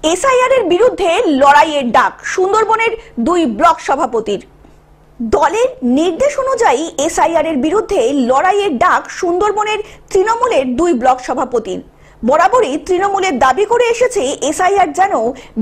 SIR এর বিরুদ্ধে লড়াইয়ের ডাক সুন্দরবনের 2 ব্লক সভাপতির। দলের নির্দেশ অনুযায়ী এসআইআর এর বিরুদ্ধে লড়াইয়ের ডাক সুন্দরবনের তৃণমূলের 2 ব্লক সভাপতির। বরাবরই তৃণমূলের দাবি করে এসেছে এসআইআর যেন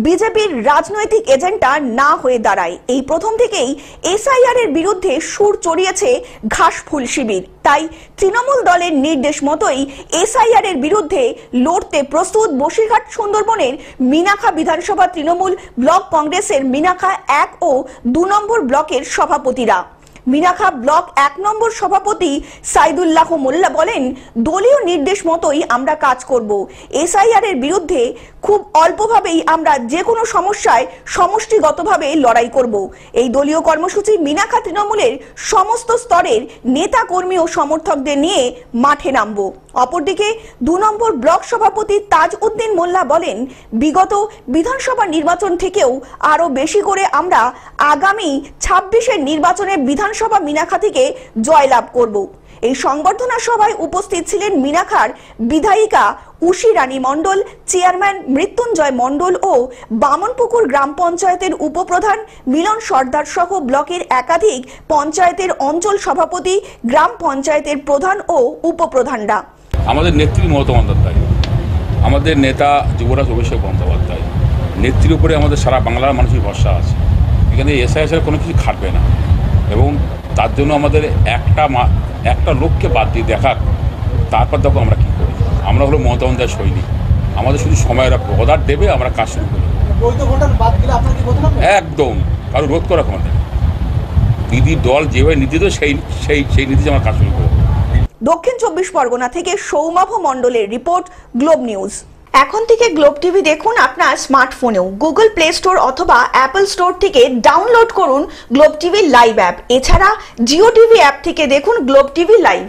বিজেপির রাজনৈতিক এজেন্ডা না হয়ে দাঁড়ায়। এই প্রথম থেকেই এসআইআর এর বিরুদ্ধে সুর চড়িয়েছে ঘাসফুল শিবির। তাই তৃণমূল দলের নির্দেশ মতোই এসআইআর এর বিরুদ্ধে লড়তে প্রস্তুত বসিরহাট সুন্দরবনের মিনাখা বিধানসভা তৃণমূল ব্লক কংগ্রেসের মিনাখা 1 ও 2 নম্বর ব্লকের সভাপতিরা। মিনাখা ব্লক 1 নম্বর সভাপতি সাইদুল্লাহ মোল্লা বলেন, দলীয় নির্দেশ মতোই আমরা কাজ করব। এসআইআর এর বিরুদ্ধে খুব অল্পভাবেই আমরা যে কোনো সমস্যায় সমষ্টিগতভাবে লড়াই করব। এই দলীয় কর্মসূচি মিনাখা তৃণমূলের সমস্ত স্তরের নেতা কর্মী ও সমর্থকদের নিয়ে মাঠে নামব। অপরদিকে 2 নম্বর ব্লক সভাপতি তাজ উদ্দিন মোল্লা বলেন, বিগত বিধানসভা নির্বাচন থেকেও আরো বেশি করে আমরা আগামী 26-এর নির্বাচনে বিধানসভা মিনাখা থেকে জয়লাভ করব। এই সংবর্ধনা সভায় উপস্থিত ছিলেন মিনাখার বিধায়িকা উষি রানী মণ্ডল, চেয়ারম্যান মৃত্যুঞ্জয় মণ্ডল ও বামনপুকুর গ্রাম পঞ্চায়েতের উপপ্রধান মিলন সর্দার সহ ব্লকের একাধিক পঞ্চায়েতের অঞ্চল সভাপতি, গ্রাম পঞ্চায়েতের প্রধান ও উপপ্রধানরা। আমাদের নেত্রী মমতা বন্দ্যোপাধ্যায়, আমাদের নেতা যুবরাজ অভিষেক বন্দ্যোপাধ্যায় নেত্রীর উপরে আমাদের সারা বাংলার মানুষের ভরসা আছে। এখানে এসআইআর কোনো কিছু খাটবে না এবং তার জন্য আমাদের একটা লোককে বাদ দিয়ে দেখার, তারপর দেখো আমরা কী করি। আমরা হলো মমতা বন্দ্যোপাধ্যায় সৈনিক, আমাদের শুধু সময় রাখবো, অর্ডার দেবে আমরা কাজ শুরু করবো। একদম কারো রোধ করা ক্ষমতা নেই। দিদির দল যেভাবে নীতি দেয় সেই নীতিতে আমরা কাজ শুরু করবো। দক্ষিণ 24 পরগনা থেকে সৌমাভ মণ্ডলের রিপোর্ট, গ্লোব নিউজ। এখন থেকে গ্লোব টিভি দেখুন আপনার স্মার্টফোনেও। গুগল প্লে স্টোর অথবা অ্যাপল স্টোর থেকে ডাউনলোড করুন গ্লোব টিভি লাইভ অ্যাপ। এছাড়া জিও টিভি অ্যাপ থেকে দেখুন গ্লোব টিভি লাইভ।